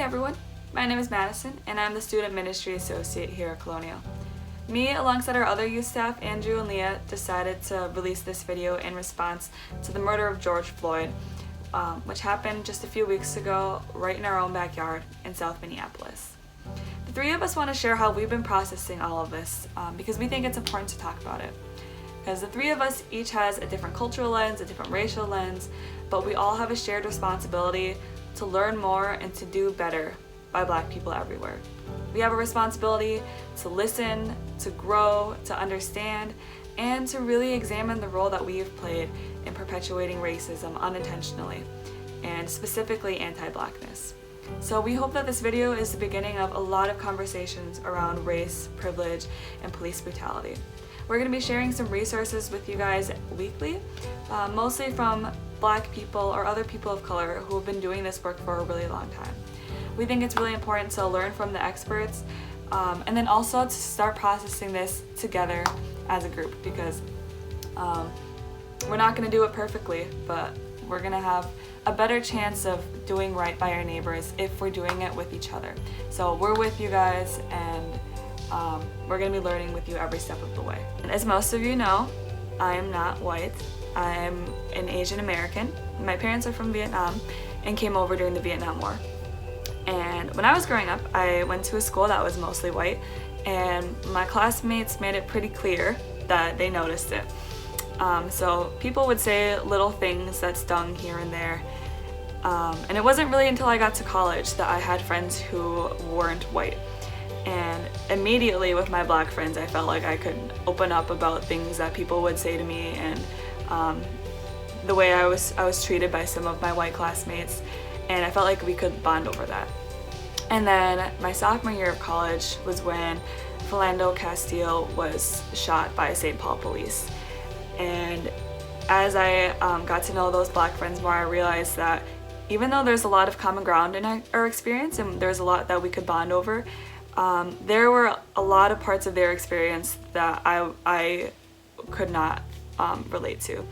everyone, my name is Madison and I'm the Student Ministry Associate here at Colonial. Me, alongside our other youth staff, Andrew and Leah, decided to release this video in response to the murder of George Floyd, which happened just a few weeks ago right in our own backyard in South Minneapolis. The three of us want to share how we've been processing all of this because we think it's important to talk about it. Because the three of us each has a different cultural lens, a different racial lens, but we all have a shared responsibility to learn more and to do better by Black people everywhere. We have a responsibility to listen, to grow, to understand, and to really examine the role that we've played in perpetuating racism unintentionally, and specifically anti-Blackness. So we hope that this video is the beginning of a lot of conversations around race, privilege, and police brutality. We're going to be sharing some resources with you guys weekly, mostly from Black people or other people of color who have been doing this work for a really long time. We think it's really important to learn from the experts and then also to start processing this together as a group, because we're not going to do it perfectly, but we're going to have a better chance of doing right by our neighbors if we're doing it with each other. So we're with you guys, and we're going to be learning with you every step of the way. And as most of you know, I am not white. I'm an Asian American. My parents are from Vietnam and came over during the Vietnam War. And when I was growing up, I went to a school that was mostly white, and my classmates made it pretty clear that they noticed it. So people would say little things that stung here and there. And it wasn't really until I got to college that I had friends who weren't white. And immediately with my Black friends, I felt like I could open up about things that people would say to me, and the way I was treated by some of my white classmates, and I felt like we could bond over that. And then my sophomore year of college was when Philando Castile was shot by St. Paul police. And as I got to know those Black friends more, I realized that even though there's a lot of common ground in our experience and there's a lot that we could bond over, there were a lot of parts of their experience that I could not relate to,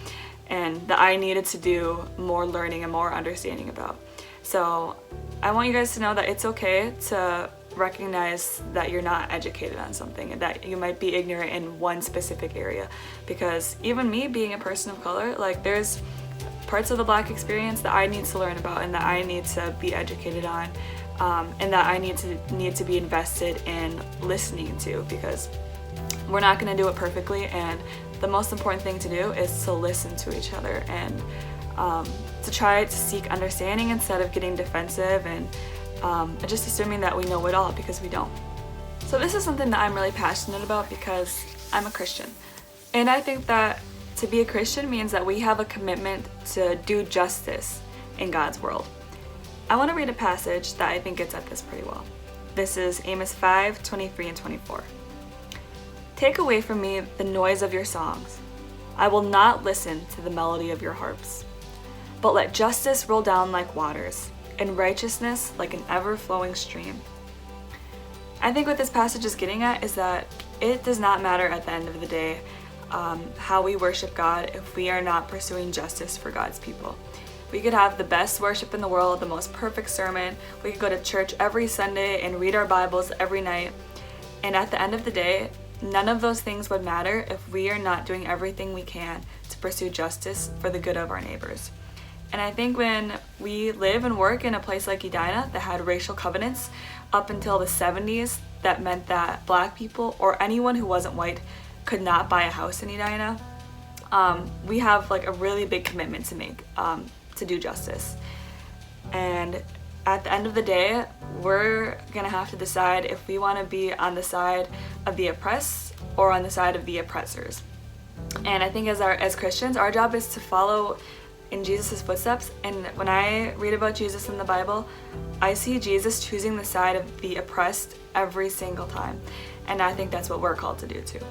and that I needed to do more learning and more understanding about. So I want you guys to know that it's okay to recognize that you're not educated on something and that you might be ignorant in one specific area, because even me being a person of color, like, there's parts of the Black experience that I need to learn about and that I need to be educated on, and that I need to be invested in listening to, because we're not going to do it perfectly, and the most important thing to do is to listen to each other and to try to seek understanding instead of getting defensive and just assuming that we know it all, because we don't. So this is something that I'm really passionate about because I'm a Christian. And I think that to be a Christian means that we have a commitment to do justice in God's world. I want to read a passage that I think gets at this pretty well. This is Amos 5:23 and 24. Take away from me the noise of your songs. I will not listen to the melody of your harps. But let justice roll down like waters, and righteousness like an ever-flowing stream. I think what this passage is getting at is that it does not matter at the end of the day how we worship God if we are not pursuing justice for God's people. We could have the best worship in the world, the most perfect sermon, we could go to church every Sunday and read our Bibles every night, and at the end of the day, none of those things would matter if we are not doing everything we can to pursue justice for the good of our neighbors. And I think when we live and work in a place like Edina that had racial covenants up until the 70s, that meant that Black people or anyone who wasn't white could not buy a house in Edina, we have like a really big commitment to make to do justice. And at the end of the day, we're gonna have to decide if we want to be on the side of the oppressed or on the side of the oppressors. And I think as Christians, our job is to follow in Jesus' footsteps. And when I read about Jesus in the Bible, I see Jesus choosing the side of the oppressed every single time. And I think that's what we're called to do too.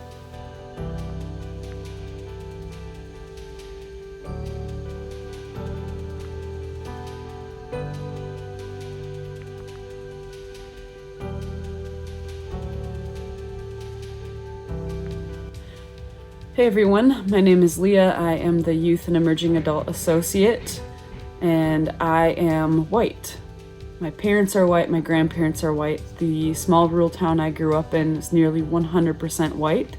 Hey everyone, my name is Leah. I am the Youth and Emerging Adult Associate, and I am white. My parents are white, my grandparents are white. The small rural town I grew up in is nearly 100% white.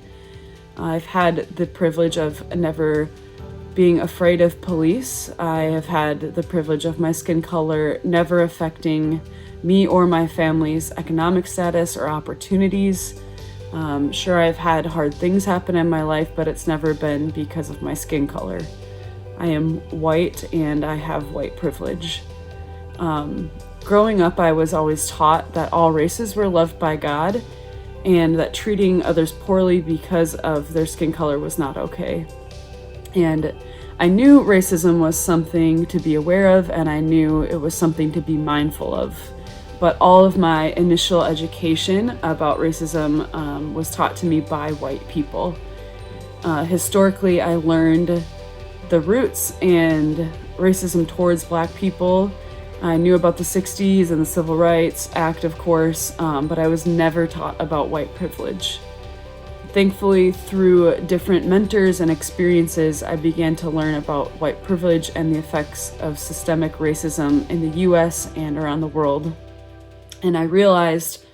I've had the privilege of never being afraid of police. I have had the privilege of my skin color never affecting me or my family's economic status or opportunities. Sure, I've had hard things happen in my life, but it's never been because of my skin color. I am white and I have white privilege. Growing up, I was always taught that all races were loved by God and that treating others poorly because of their skin color was not okay. And I knew racism was something to be aware of, and I knew it was something to be mindful of. But all of my initial education about racism was taught to me by white people. Historically, I learned the roots and racism towards Black people. I knew about the 60s and the Civil Rights Act, of course, but I was never taught about white privilege. Thankfully, through different mentors and experiences, I began to learn about white privilege and the effects of systemic racism in the US and around the world. And I realized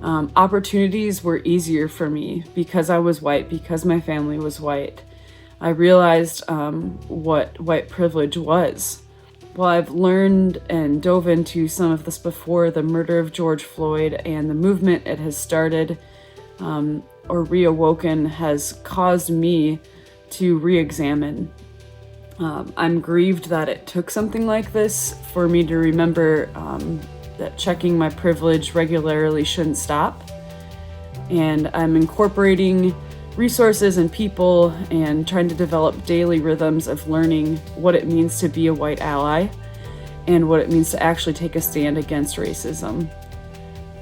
opportunities were easier for me because I was white, because my family was white. I realized what white privilege was. Well, I've learned and dove into some of this before, the murder of George Floyd and the movement it has started or reawoken has caused me to re-examine. I'm grieved that it took something like this for me to remember that checking my privilege regularly shouldn't stop. And I'm incorporating resources and people and trying to develop daily rhythms of learning what it means to be a white ally and what it means to actually take a stand against racism.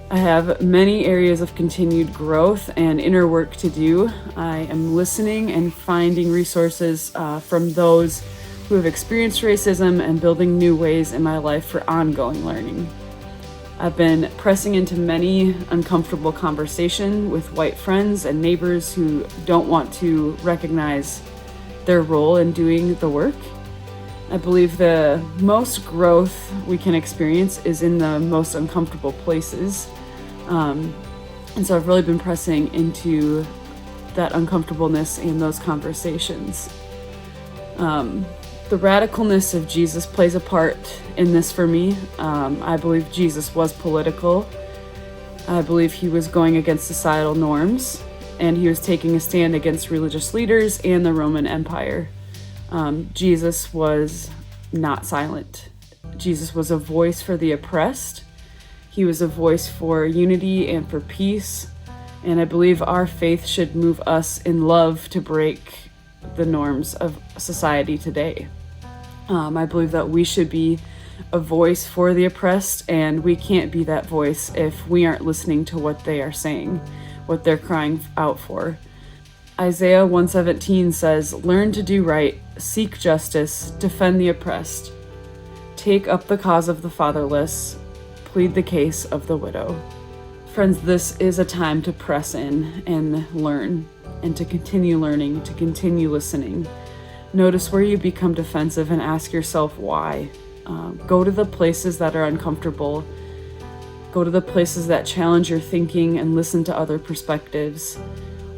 I have many areas of continued growth and inner work to do. I am listening and finding resources from those who have experienced racism and building new ways in my life for ongoing learning. I've been pressing into many uncomfortable conversations with white friends and neighbors who don't want to recognize their role in doing the work. I believe the most growth we can experience is in the most uncomfortable places. And so I've really been pressing into that uncomfortableness in those conversations. The radicalness of Jesus plays a part in this for me. I believe Jesus was political. I believe he was going against societal norms, and he was taking a stand against religious leaders and the Roman Empire. Jesus was not silent. Jesus was a voice for the oppressed. He was a voice for unity and for peace. And I believe our faith should move us in love to break the norms of society today. I believe that we should be a voice for the oppressed, and we can't be that voice if we aren't listening to what they are saying, what they're crying out for. Isaiah 1:17 says, "Learn to do right, seek justice, defend the oppressed, take up the cause of the fatherless, plead the case of the widow." Friends, this is a time to press in and learn, and to continue learning, to continue listening. Notice where you become defensive and ask yourself why. Go to the places that are uncomfortable. Go to the places that challenge your thinking and listen to other perspectives.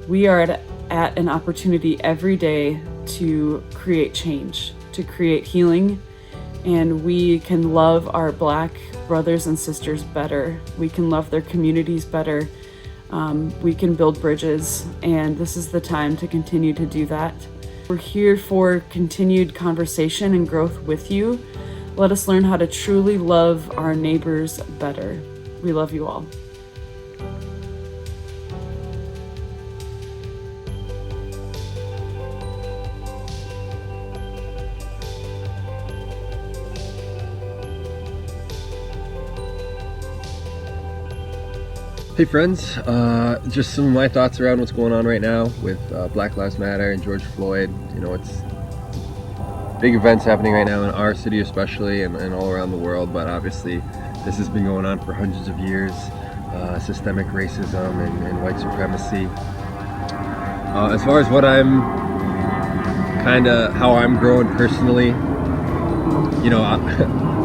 We are at an opportunity every day to create change, to create healing, and we can love our Black brothers and sisters better. We can love their communities better. We can build bridges, and this is the time to continue to do that. We're here for continued conversation and growth with you. Let us learn how to truly love our neighbors better. We love you all. Hey friends, just some of my thoughts around what's going on right now with Black Lives Matter and George Floyd. You know, it's big events happening right now in our city especially, and all around the world, but obviously this has been going on for hundreds of years. Systemic racism and white supremacy. As far as what I'm how I'm growing personally, you know,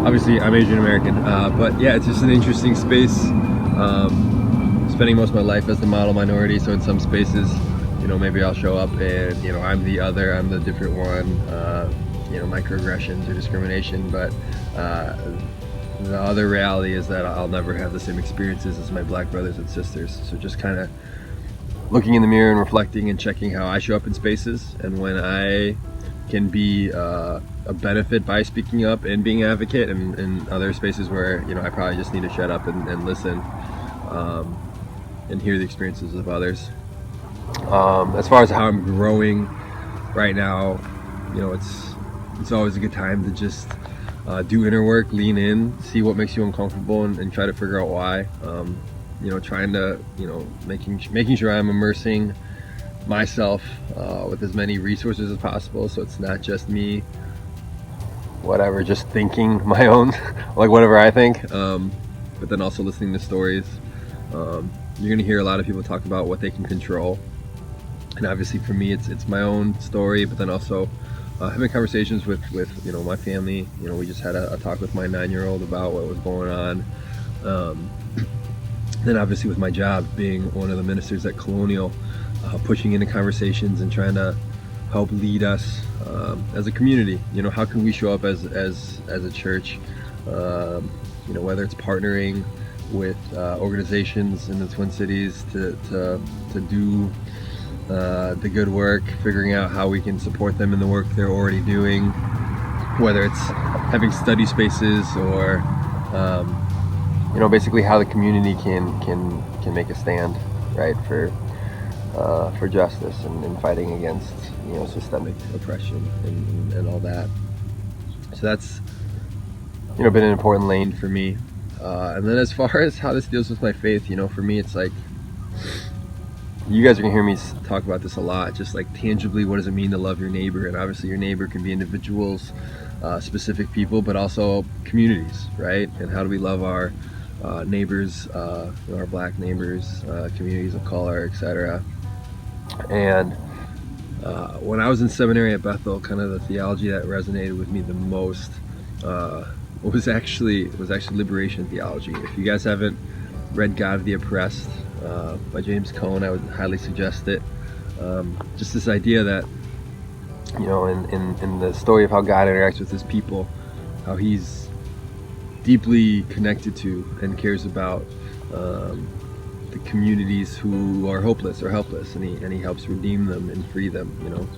obviously I'm Asian American, but yeah, it's just an interesting space. Spending most of my life as the model minority, so in some spaces, you know, maybe I'll show up and, you know, I'm the other, I'm the different one, you know, microaggressions or discrimination, but the other reality is that I'll never have the same experiences as my black brothers and sisters. So just kind of looking in the mirror and reflecting and checking how I show up in spaces, and when I can be a benefit by speaking up and being an advocate, and in other spaces where, you know, I probably just need to shut up and listen and hear the experiences of others. As far as how I'm growing right now, you know, it's always a good time to just do inner work, lean in, see what makes you uncomfortable, and try to figure out why. You know, trying to, you know, making sure I'm immersing myself with as many resources as possible, so it's not just me, whatever, just thinking my own, like whatever I think, but then also listening to stories. You're gonna hear a lot of people talk about what they can control, and obviously for me it's my own story, but then also having conversations with you know, my family. You know, we just had a talk with my 9-year-old about what was going on. Then obviously with my job being one of the ministers at Colonial, pushing into conversations and trying to help lead us as a community. You know, how can we show up as a church? You know, whether it's partnering with organizations in the Twin Cities to do the good work, figuring out how we can support them in the work they're already doing, whether it's having study spaces or you know, basically how the community can make a stand, right, for justice and fighting against, you know, systemic oppression and all that. So that's, you know, been an important lane for me. And then as far as how this deals with my faith, you know, for me it's like, you guys are gonna hear me talk about this a lot, just like tangibly, what does it mean to love your neighbor? And obviously your neighbor can be individuals, specific people, but also communities, right? And how do we love our neighbors, you know, our black neighbors, communities of color, etc. And when I was in seminary at Bethel, kind of the theology that resonated with me the most was actually liberation theology. If you guys haven't read God of the Oppressed by James Cone, I would highly suggest it. Just this idea that, you know, in the story of how God interacts with his people, how he's deeply connected to and cares about the communities who are hopeless or helpless, and he helps redeem them and free them. You know,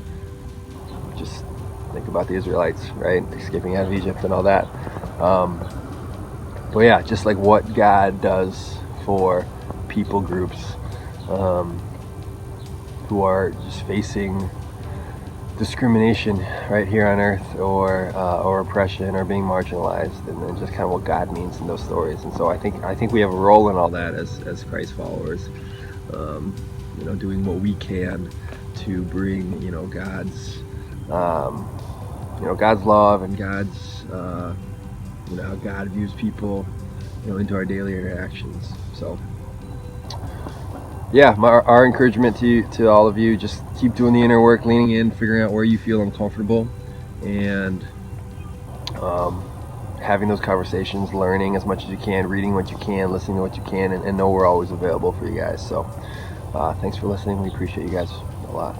just think about the Israelites, right, escaping out of Egypt and all that. But yeah, just like what God does for people groups who are just facing discrimination right here on earth, or oppression, or being marginalized, and then just kind of what God means in those stories. And so I think we have a role in all that as Christ followers, you know, doing what we can to bring, you know, God's love and God's you know, how God views people, you know, into our daily interactions. So yeah, our encouragement to all of you, just keep doing the inner work, leaning in, figuring out where you feel uncomfortable, and having those conversations, learning as much as you can, reading what you can, listening to what you can, and know we're always available for you guys. So thanks for listening. We appreciate you guys a lot.